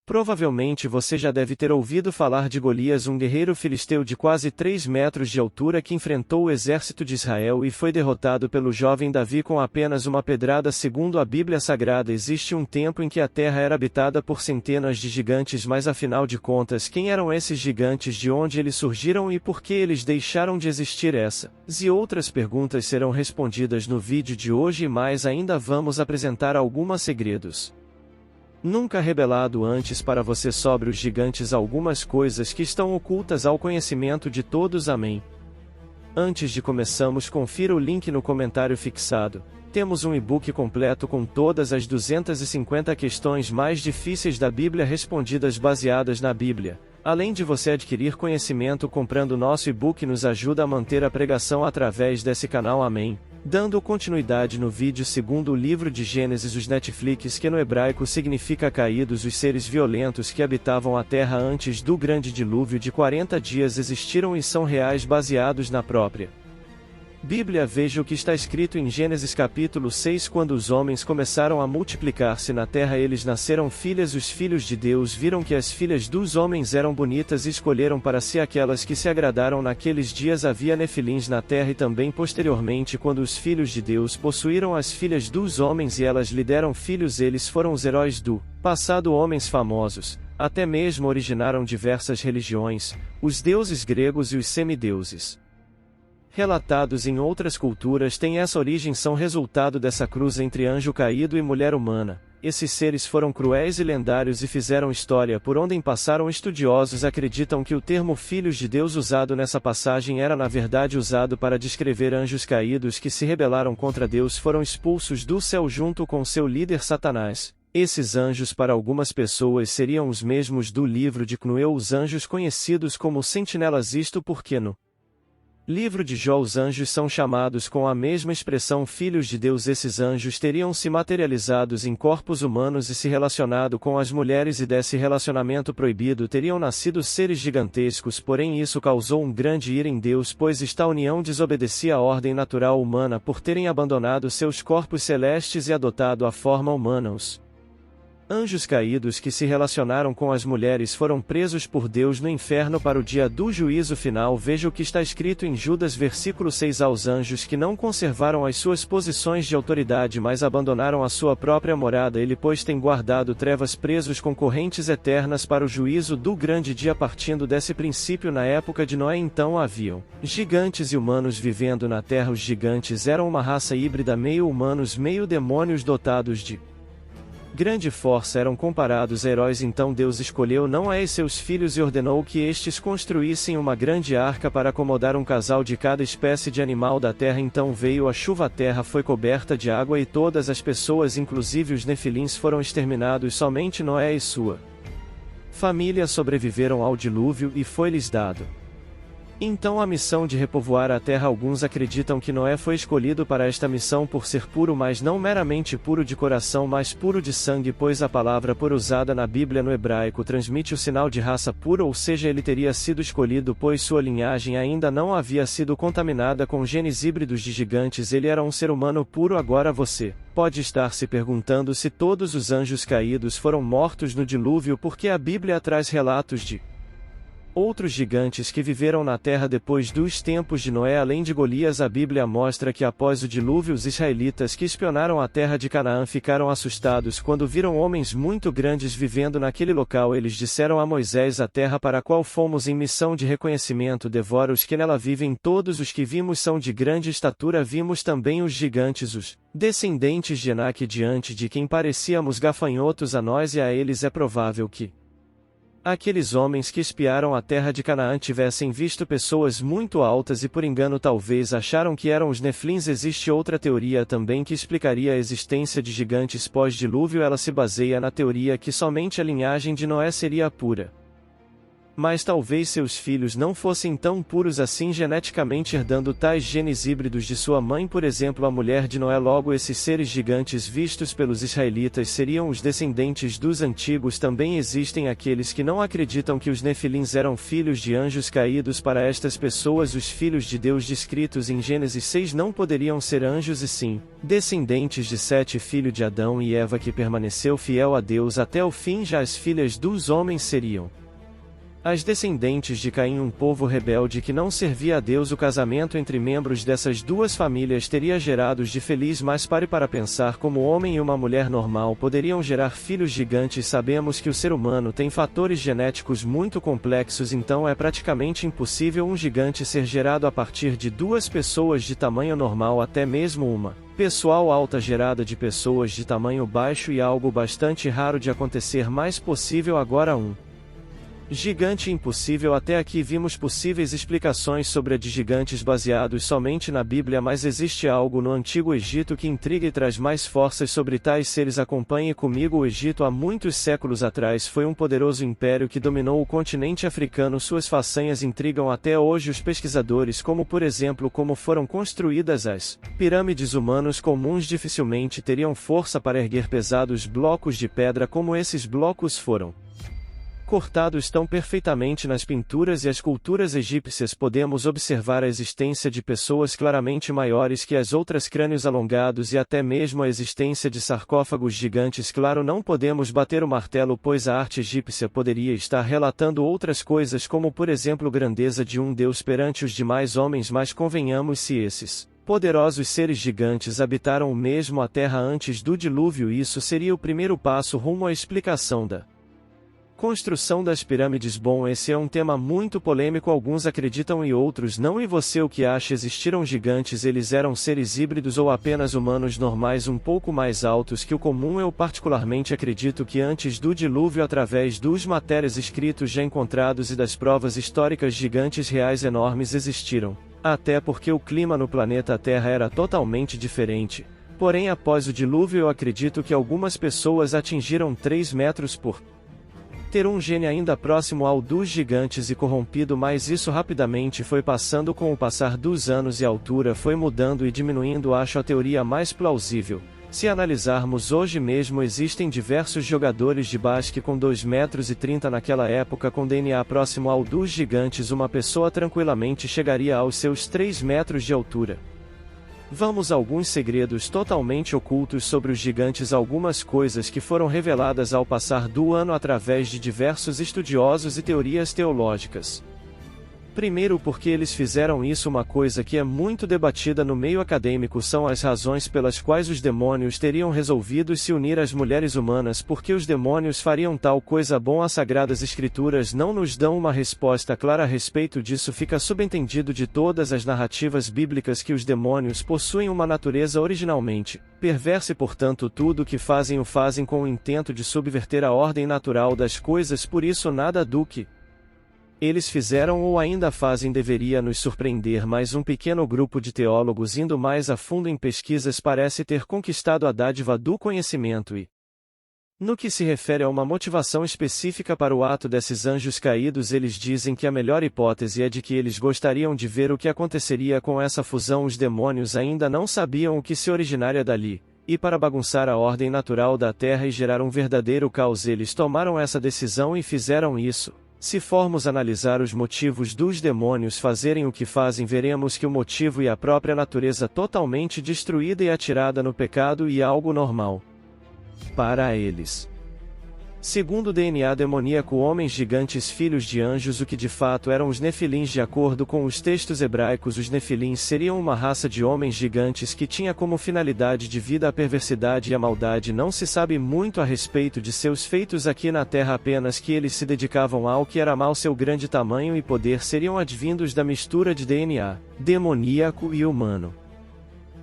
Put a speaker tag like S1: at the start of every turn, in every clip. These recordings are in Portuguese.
S1: Provavelmente você já deve ter ouvido falar de Golias, um guerreiro filisteu de quase 3 metros de altura que enfrentou o exército de Israel e foi derrotado pelo jovem Davi com apenas uma pedrada. Segundo a Bíblia Sagrada, existe um tempo em que a terra era habitada por centenas de gigantes, mas afinal de contas, quem eram esses gigantes, de onde eles surgiram e por que eles deixaram de existir? Essas e outras perguntas serão respondidas no vídeo de hoje, e mais ainda vamos apresentar alguns segredos nunca revelado antes para você sobre os gigantes, algumas coisas que estão ocultas ao conhecimento de todos. Amém. Antes de começarmos, confira o link no comentário fixado. Temos um e-book completo com todas as 250 questões mais difíceis da Bíblia respondidas baseadas na Bíblia. Além de você adquirir conhecimento comprando nosso e-book, nos ajuda a manter a pregação através desse canal. Amém. Dando continuidade no vídeo, segundo o livro de Gênesis, os Netflix, que no hebraico significa caídos, os seres violentos que habitavam a terra antes do grande dilúvio de 40 dias existiram e são reais, baseados na própria Bíblia. Veja o que está escrito em Gênesis capítulo 6. Quando os homens começaram a multiplicar-se na terra, eles nasceram filhas. Os filhos de Deus viram que as filhas dos homens eram bonitas e escolheram para si aquelas que se agradaram. Naqueles dias havia nefilins na terra, e também posteriormente, quando os filhos de Deus possuíram as filhas dos homens e elas lhe deram filhos, eles foram os heróis do passado, homens famosos. Até mesmo originaram diversas religiões, os deuses gregos e os semideuses relatados em outras culturas têm essa origem, são resultado dessa cruz entre anjo caído e mulher humana. Esses seres foram cruéis e lendários e fizeram história por onde passaram. Estudiosos acreditam que o termo filhos de Deus usado nessa passagem era na verdade usado para descrever anjos caídos que se rebelaram contra Deus, foram expulsos do céu junto com seu líder Satanás. Esses anjos para algumas pessoas seriam os mesmos do livro de Noé, os anjos conhecidos como sentinelas, isto porque no livro de Jó os anjos são chamados com a mesma expressão filhos de Deus. Esses anjos teriam se materializados em corpos humanos e se relacionado com as mulheres, e desse relacionamento proibido teriam nascido seres gigantescos, porém isso causou um grande ira em Deus, pois esta união desobedecia à ordem natural humana por terem abandonado seus corpos celestes e adotado a forma humana. Os anjos caídos que se relacionaram com as mulheres foram presos por Deus no inferno para o dia do juízo final. Veja o que está escrito em Judas versículo 6. Aos anjos que não conservaram as suas posições de autoridade, mas abandonaram a sua própria morada, ele pois tem guardado trevas, presos com correntes eternas para o juízo do grande dia. Partindo desse princípio, na época de Noé então haviam gigantes e humanos vivendo na terra. Os gigantes eram uma raça híbrida, meio humanos, meio demônios, dotados de grande força, eram comparados a heróis. Então Deus escolheu Noé e seus filhos e ordenou que estes construíssem uma grande arca para acomodar um casal de cada espécie de animal da terra. Então veio a chuva, a terra foi coberta de água e todas as pessoas, inclusive os nefilins, foram exterminados. Somente Noé e sua família sobreviveram ao dilúvio e foi-lhes dado então a missão de repovoar a terra. Alguns acreditam que Noé foi escolhido para esta missão por ser puro, mas não meramente puro de coração, mas puro de sangue, pois a palavra puro usada na Bíblia no hebraico transmite o sinal de raça pura, ou seja, ele teria sido escolhido pois sua linhagem ainda não havia sido contaminada com genes híbridos de gigantes. Ele era um ser humano puro. Agora você pode estar se perguntando se todos os anjos caídos foram mortos no dilúvio, porque a Bíblia traz relatos de outros gigantes que viveram na terra depois dos tempos de Noé. Além de Golias, a Bíblia mostra que após o dilúvio os israelitas que espionaram a terra de Canaã ficaram assustados quando viram homens muito grandes vivendo naquele local. Eles disseram a Moisés: a terra para a qual fomos em missão de reconhecimento devora os que nela vivem. Todos os que vimos são de grande estatura. Vimos também os gigantes, os descendentes de Enaque, diante de quem parecíamos gafanhotos a nós e a eles. É provável que aqueles homens que espiaram a terra de Canaã tivessem visto pessoas muito altas e por engano talvez acharam que eram os nefilins. Existe outra teoria também que explicaria a existência de gigantes pós-dilúvio. Ela se baseia na teoria que somente a linhagem de Noé seria pura. Mas talvez seus filhos não fossem tão puros assim geneticamente, herdando tais genes híbridos de sua mãe, por exemplo, a mulher de Noé. Logo, esses seres gigantes vistos pelos israelitas seriam os descendentes dos antigos. Também existem aqueles que não acreditam que os nefilins eram filhos de anjos caídos. Para estas pessoas, os filhos de Deus descritos em Gênesis 6 não poderiam ser anjos e sim descendentes de Sete, filho de Adão e Eva, que permaneceu fiel a Deus até o fim. Já as filhas dos homens seriam as descendentes de Caim, um povo rebelde que não servia a Deus. O casamento entre membros dessas duas famílias teria gerado os de feliz, mas pare para pensar como um homem e uma mulher normal poderiam gerar filhos gigantes. Sabemos que o ser humano tem fatores genéticos muito complexos, então é praticamente impossível um gigante ser gerado a partir de duas pessoas de tamanho normal, até mesmo uma pessoal alta gerada de pessoas de tamanho baixo, e algo bastante raro de acontecer, mas possível agora um gigante impossível. Até aqui vimos possíveis explicações sobre a de gigantes baseados somente na Bíblia, mas existe algo no Antigo Egito que intriga e traz mais forças sobre tais seres. Acompanhe comigo. O Egito há muitos séculos atrás foi um poderoso império que dominou o continente africano. Suas façanhas intrigam até hoje os pesquisadores, como por exemplo como foram construídas as pirâmides. Humanos comuns dificilmente teriam força para erguer pesados blocos de pedra como esses blocos foram cortados tão perfeitamente nas pinturas e esculturas egípcias. Podemos observar a existência de pessoas claramente maiores que as outras, crânios alongados e até mesmo a existência de sarcófagos gigantes. Claro, não podemos bater o martelo, pois a arte egípcia poderia estar relatando outras coisas, como por exemplo grandeza de um deus perante os demais homens, mas convenhamos, se esses poderosos seres gigantes habitaram mesmo a Terra antes do dilúvio, isso seria o primeiro passo rumo à explicação da construção das pirâmides. Bom, esse é um tema muito polêmico, alguns acreditam e outros não. E você, o que acha? Existiram gigantes? Eles eram seres híbridos ou apenas humanos normais um pouco mais altos que o comum? Eu particularmente acredito que antes do dilúvio, através dos matérias escritos já encontrados e das provas históricas, gigantes reais enormes existiram, até porque o clima no planeta Terra era totalmente diferente. Porém, após o dilúvio, eu acredito que algumas pessoas atingiram 3 metros por ter um gene ainda próximo ao dos gigantes e corrompido, mas isso rapidamente foi passando com o passar dos anos e a altura foi mudando e diminuindo. Acho a teoria mais plausível. Se analisarmos hoje mesmo, existem diversos jogadores de basquete com 2,30 metros naquela época, com DNA próximo ao dos gigantes. Uma pessoa tranquilamente chegaria aos seus 3 metros de altura. Vamos a alguns segredos totalmente ocultos sobre os gigantes, algumas coisas que foram reveladas ao passar do ano através de diversos estudiosos e teorias teológicas. Primeiro, porque eles fizeram isso. Uma coisa que é muito debatida no meio acadêmico são as razões pelas quais os demônios teriam resolvido se unir às mulheres humanas. Por que os demônios fariam tal coisa? Bom, as Sagradas Escrituras não nos dão uma resposta clara a respeito disso. Fica subentendido de todas as narrativas bíblicas que os demônios possuem uma natureza originalmente perversa e, portanto, tudo o que fazem o fazem com o intento de subverter a ordem natural das coisas. Por isso, nada do que eles fizeram ou ainda fazem deveria nos surpreender, mas um pequeno grupo de teólogos, indo mais a fundo em pesquisas, parece ter conquistado a dádiva do conhecimento e, no que se refere a uma motivação específica para o ato desses anjos caídos, eles dizem que a melhor hipótese é de que eles gostariam de ver o que aconteceria com essa fusão. Os demônios ainda não sabiam o que se originaria dali, e para bagunçar a ordem natural da Terra e gerar um verdadeiro caos, eles tomaram essa decisão e fizeram isso. Se formos analisar os motivos dos demônios fazerem o que fazem, veremos que o motivo e a própria natureza totalmente destruída e atirada no pecado e algo normal para eles. Segundo o DNA demoníaco, homens gigantes, filhos de anjos, o que de fato eram os nefilins. De acordo com os textos hebraicos, os nefilins seriam uma raça de homens gigantes que tinha como finalidade de vida a perversidade e a maldade. Não se sabe muito a respeito de seus feitos aqui na Terra, apenas que eles se dedicavam ao que era mal. Seu grande tamanho e poder seriam advindos da mistura de DNA demoníaco e humano.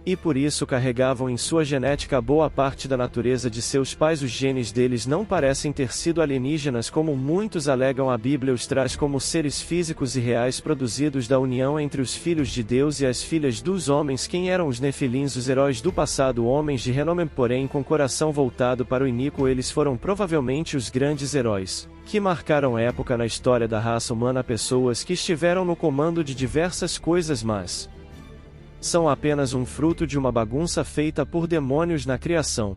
S1: E por isso carregavam em sua genética boa parte da natureza de seus pais. Os genes deles não parecem ter sido alienígenas como muitos alegam. A Bíblia os traz como seres físicos e reais produzidos da união entre os filhos de Deus e as filhas dos homens. Quem eram os nefilins? Os heróis do passado, homens de renome, porém com coração voltado para o iníquo. Eles foram provavelmente os grandes heróis que marcaram época na história da raça humana, pessoas que estiveram no comando de diversas coisas, mas são apenas um fruto de uma bagunça feita por demônios na criação.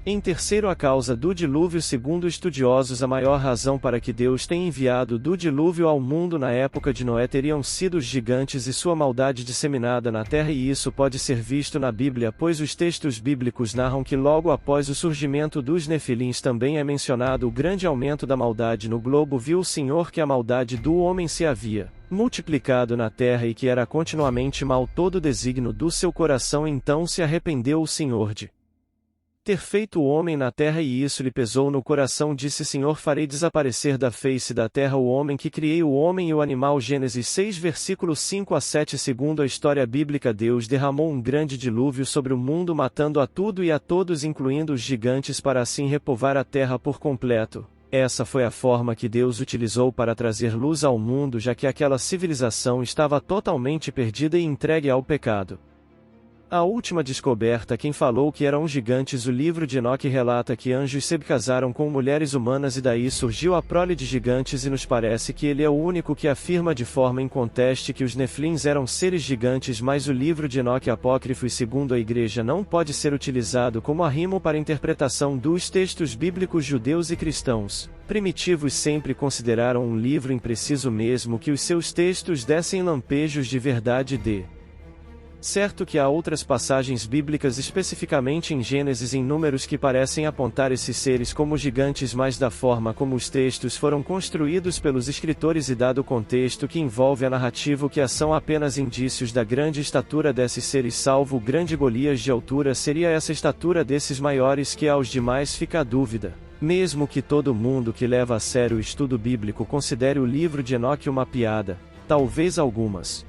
S1: Em terceiro, a causa do dilúvio. Segundo estudiosos, a maior razão para que Deus tenha enviado do dilúvio ao mundo na época de Noé teriam sido os gigantes e sua maldade disseminada na terra, e isso pode ser visto na Bíblia, pois os textos bíblicos narram que logo após o surgimento dos nefilins também é mencionado o grande aumento da maldade no globo. Viu o Senhor que a maldade do homem se havia multiplicado na terra e que era continuamente mal todo o desígnio do seu coração. Então se arrependeu o Senhor de ter feito o homem na terra, e isso lhe pesou no coração. Disse: Senhor, farei desaparecer da face da terra o homem que criei, o homem e o animal. Gênesis 6 versículos 5 a 7. Segundo a história bíblica, Deus derramou um grande dilúvio sobre o mundo, matando a tudo e a todos, incluindo os gigantes, para assim repovar a terra por completo. Essa foi a forma que Deus utilizou para trazer luz ao mundo, já que aquela civilização estava totalmente perdida e entregue ao pecado. A última descoberta: quem falou que eram gigantes? O livro de Enoque relata que anjos se casaram com mulheres humanas e daí surgiu a prole de gigantes, e nos parece que ele é o único que afirma de forma inconteste que os nefilins eram seres gigantes, mas o livro de Enoque apócrifo e segundo a Igreja não pode ser utilizado como arrimo para interpretação dos textos bíblicos. Judeus e cristãos primitivos sempre consideraram um livro impreciso, mesmo que os seus textos dessem lampejos de verdade certo que há outras passagens bíblicas, especificamente em Gênesis e em Números, que parecem apontar esses seres como gigantes, mas da forma como os textos foram construídos pelos escritores e dado o contexto que envolve a narrativa, que são apenas indícios da grande estatura desses seres. Salvo o grande Golias de altura, seria essa estatura desses maiores que aos demais fica a dúvida. Mesmo que todo mundo que leva a sério o estudo bíblico considere o livro de Enoque uma piada, talvez algumas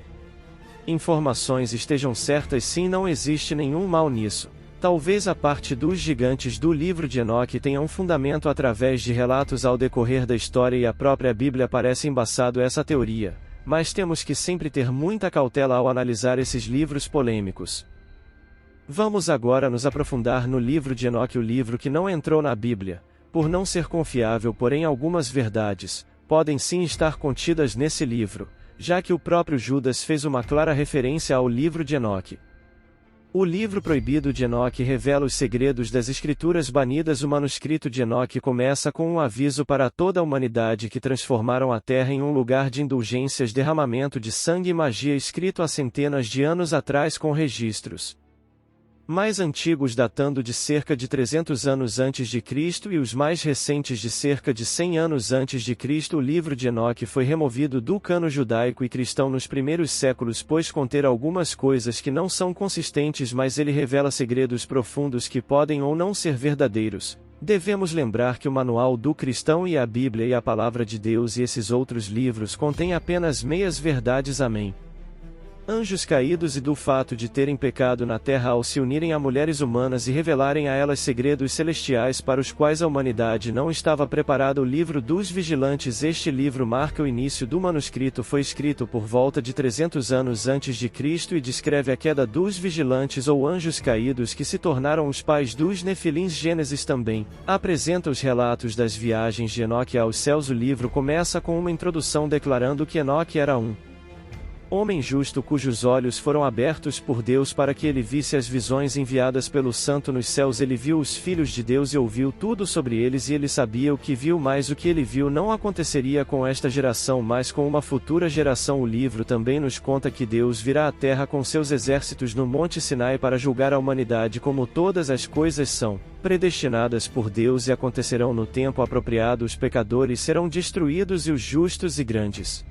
S1: informações estejam certas. Sim, não existe nenhum mal nisso. Talvez a parte dos gigantes do livro de Enoque tenha um fundamento através de relatos ao decorrer da história, e a própria Bíblia parece embaçado essa teoria, mas temos que sempre ter muita cautela ao analisar esses livros polêmicos. Vamos agora nos aprofundar no livro de Enoque, o livro que não entrou na Bíblia, por não ser confiável, porém algumas verdades podem sim estar contidas nesse livro, já que o próprio Judas fez uma clara referência ao livro de Enoque. O livro proibido de Enoque revela os segredos das escrituras banidas. O manuscrito de Enoque começa com um aviso para toda a humanidade que transformaram a terra em um lugar de indulgências, derramamento de sangue e magia, escrito há centenas de anos atrás, com registros mais antigos datando de cerca de 300 anos antes de Cristo e os mais recentes de cerca de 100 anos antes de Cristo. O livro de Enoque foi removido do cano judaico e cristão nos primeiros séculos, pois conter algumas coisas que não são consistentes, mas ele revela segredos profundos que podem ou não ser verdadeiros. Devemos lembrar que o manual do cristão e a Bíblia e a Palavra de Deus e esses outros livros contêm apenas meias verdades. Amém. Anjos caídos e do fato de terem pecado na terra ao se unirem a mulheres humanas e revelarem a elas segredos celestiais para os quais a humanidade não estava preparada. O livro dos vigilantes. Este livro marca o início do manuscrito. Foi escrito por volta de 300 anos antes de Cristo e descreve a queda dos vigilantes ou anjos caídos, que se tornaram os pais dos nefilins. Gênesis também apresenta os relatos das viagens de Enoque aos céus. O livro começa com uma introdução declarando que Enoque era um homem justo cujos olhos foram abertos por Deus para que ele visse as visões enviadas pelo Santo nos céus. Ele viu os filhos de Deus e ouviu tudo sobre eles, e ele sabia o que viu, mas o que ele viu não aconteceria com esta geração, mas com uma futura geração. O livro também nos conta que Deus virá à terra com seus exércitos no Monte Sinai para julgar a humanidade. Como todas as coisas são predestinadas por Deus e acontecerão no tempo apropriado, os pecadores serão destruídos e os justos e grandes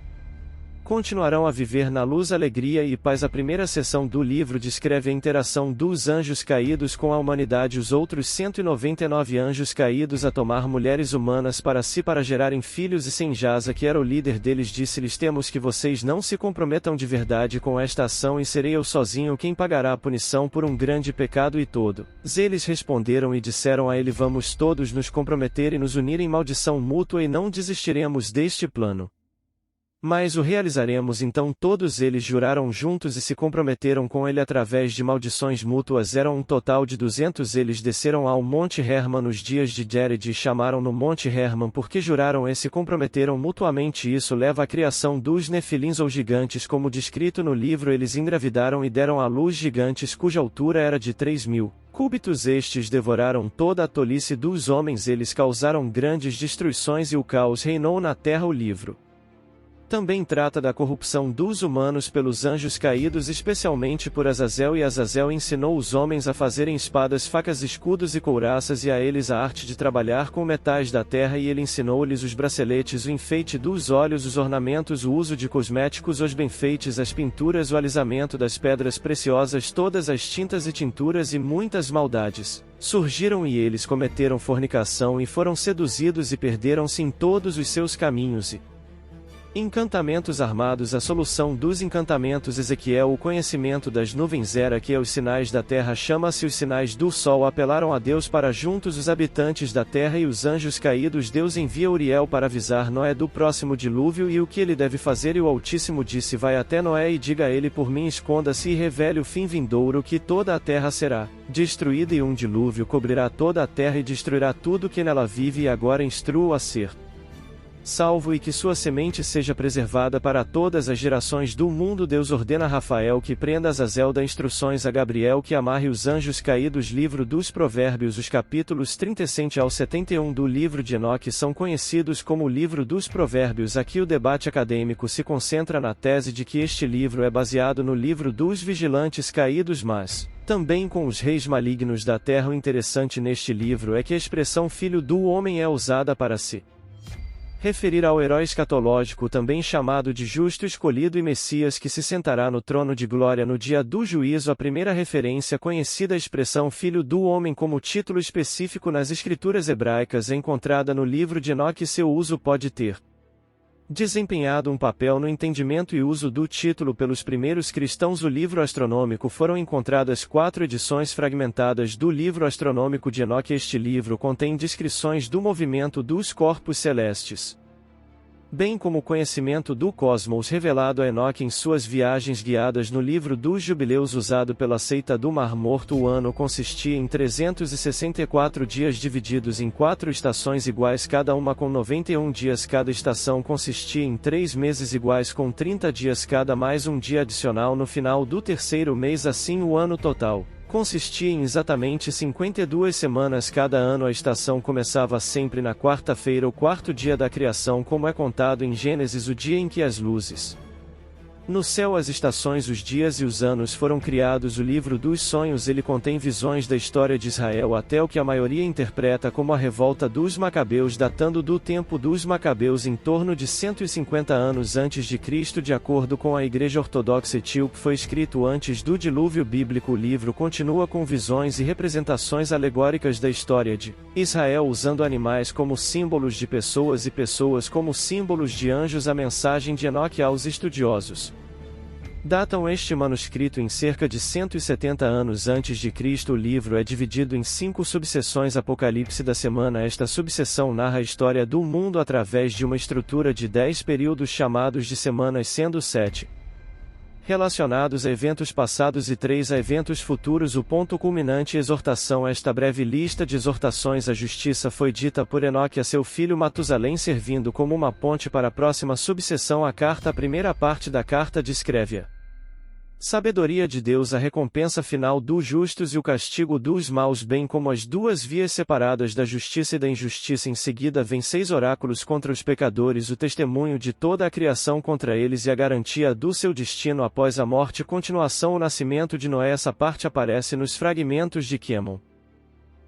S1: continuarão a viver na luz, alegria e paz. A primeira seção do livro descreve a interação dos anjos caídos com a humanidade, os outros 199 anjos caídos a tomar mulheres humanas para si para gerarem filhos, e Senjasa, que era o líder deles, disse-lhes: temos que vocês não se comprometam de verdade com esta ação, e serei eu sozinho quem pagará a punição por um grande pecado e todo. Eles responderam e disseram a ele: vamos todos nos comprometer e nos unir em maldição mútua, e não desistiremos deste plano. Mas o realizaremos. Então todos eles juraram juntos e se comprometeram com ele através de maldições mútuas. Eram um total de 200. Eles desceram ao Monte Hermon nos dias de Jared e chamaram no Monte Hermon porque juraram e se comprometeram mutuamente. Isso leva à criação dos Nefilins ou gigantes, como descrito no livro. Eles engravidaram e deram à luz gigantes cuja altura era de 3.000 cúbitos. Estes devoraram toda a tolice dos homens. Eles causaram grandes destruições e o caos reinou na terra. O livro também trata da corrupção dos humanos pelos anjos caídos, especialmente por Azazel, e Azazel ensinou os homens a fazerem espadas, facas, escudos e couraças, e a eles a arte de trabalhar com metais da terra, e ele ensinou-lhes os braceletes, o enfeite dos olhos, os ornamentos, o uso de cosméticos, os benfeites, as pinturas, o alisamento das pedras preciosas, todas as tintas e tinturas, e muitas maldades surgiram, e eles cometeram fornicação e foram seduzidos e perderam-se em todos os seus caminhos. E encantamentos armados. A solução dos encantamentos. Ezequiel: o conhecimento das nuvens era que os sinais da terra chama-se os sinais do sol. Apelaram a Deus para juntos os habitantes da terra e os anjos caídos. Deus envia Uriel para avisar Noé do próximo dilúvio e o que ele deve fazer, e o Altíssimo disse: vai até Noé e diga a ele: por mim esconda-se e revele o fim vindouro, que toda a terra será destruída e um dilúvio cobrirá toda a terra e destruirá tudo que nela vive, e agora instrua-o a ser salvo e que sua semente seja preservada para todas as gerações do mundo. Deus ordena a Rafael que prenda Azazel, dá instruções a Gabriel que amarre os anjos caídos. Livro dos Provérbios. Os capítulos 37 ao 71 do livro de Enoque são conhecidos como o livro dos Provérbios. Aqui o debate acadêmico se concentra na tese de que este livro é baseado no livro dos vigilantes caídos, mas também com os reis malignos da terra. O interessante neste livro é que a expressão filho do homem é usada para se referir ao herói escatológico, também chamado de justo escolhido e Messias, que se sentará no trono de glória no dia do juízo. A primeira referência conhecida à expressão filho do homem como título específico nas escrituras hebraicas é encontrada no livro de Enoque. Seu uso pode ter desempenhado um papel no entendimento e uso do título pelos primeiros cristãos. O livro astronômico. Foram encontradas 4 edições fragmentadas do livro astronômico de Enoque. Este livro contém descrições do movimento dos corpos celestes, bem como o conhecimento do cosmos revelado a Enoque em suas viagens guiadas. No livro dos jubileus usado pela seita do Mar Morto, o ano consistia em 364 dias divididos em 4 estações iguais, cada uma com 91 dias. Cada estação consistia em 3 meses iguais com 30 dias cada, mais um dia adicional no final do terceiro mês. Assim, o ano total consistia em exatamente 52 semanas cada ano. A estação começava sempre na quarta-feira, o quarto dia da criação, como é contado em Gênesis, o dia em que as luzes no céu, as estações, os dias e os anos foram criados. O livro dos sonhos. Ele contém visões da história de Israel até o que a maioria interpreta como a revolta dos Macabeus, datando do tempo dos Macabeus em torno de 150 anos antes de Cristo. De acordo com a Igreja Ortodoxa Etíope, foi escrito antes do dilúvio bíblico. O livro continua com visões e representações alegóricas da história de Israel, usando animais como símbolos de pessoas e pessoas como símbolos de anjos. A mensagem de Enoque aos estudiosos datam este manuscrito em cerca de 170 anos antes de Cristo. O livro é dividido em 5 subseções. Apocalipse da semana. Esta subseção narra a história do mundo através de uma estrutura de 10 períodos chamados de semanas, sendo 7 relacionados a eventos passados e 3 a eventos futuros. O ponto culminante: exortação. Esta breve lista de exortações à justiça foi dita por Enoque a seu filho Matusalém, servindo como uma ponte para a próxima subseção. A carta. A primeira parte da carta descreve a sabedoria de Deus, a recompensa final dos justos e o castigo dos maus, bem como as duas vias separadas da justiça e da injustiça. Em seguida vem 6 oráculos contra os pecadores, o testemunho de toda a criação contra eles e a garantia do seu destino após a morte. Continuação. O nascimento de Noé. Essa parte aparece nos fragmentos de Quemon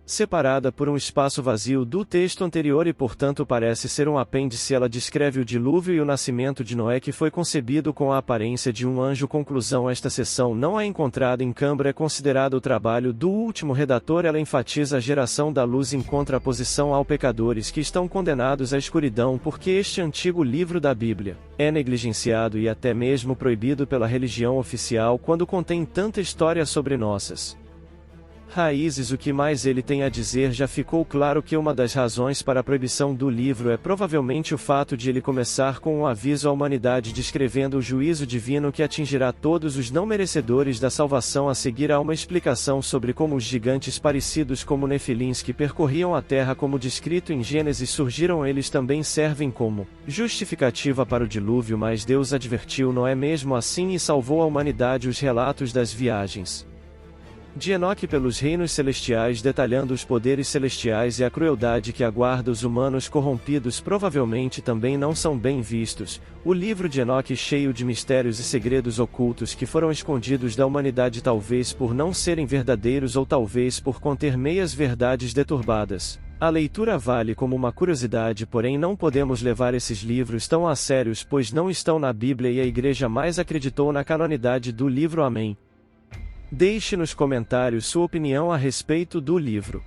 S1: separada por um espaço vazio do texto anterior e portanto parece ser um apêndice. Ela descreve o dilúvio e o nascimento de Noé, que foi concebido com a aparência de um anjo. Conclusão: esta seção não é encontrada em Câmara, é considerado o trabalho do último redator. Ela enfatiza a geração da luz em contraposição aos pecadores que estão condenados à escuridão, porque este antigo livro da Bíblia é negligenciado e até mesmo proibido pela religião oficial quando contém tanta história sobre nossas raízes. O que mais ele tem a dizer? Já ficou claro que uma das razões para a proibição do livro é provavelmente o fato de ele começar com um aviso à humanidade descrevendo o juízo divino que atingirá todos os não merecedores da salvação. A seguir há uma explicação sobre como os gigantes parecidos como nefilins que percorriam a terra como descrito em Gênesis surgiram. Eles também servem como justificativa para o dilúvio, mas Deus advertiu Noé mesmo assim e salvou a humanidade. Os relatos das viagens de Enoque pelos reinos celestiais, detalhando os poderes celestiais e a crueldade que aguarda os humanos corrompidos, provavelmente também não são bem vistos. O livro de Enoque, cheio de mistérios e segredos ocultos que foram escondidos da humanidade, talvez por não serem verdadeiros ou talvez por conter meias verdades deturbadas. A leitura vale como uma curiosidade, porém não podemos levar esses livros tão a sérios, pois não estão na Bíblia e a Igreja mais acreditou na canonidade do livro. Amém. Deixe nos comentários sua opinião a respeito do livro.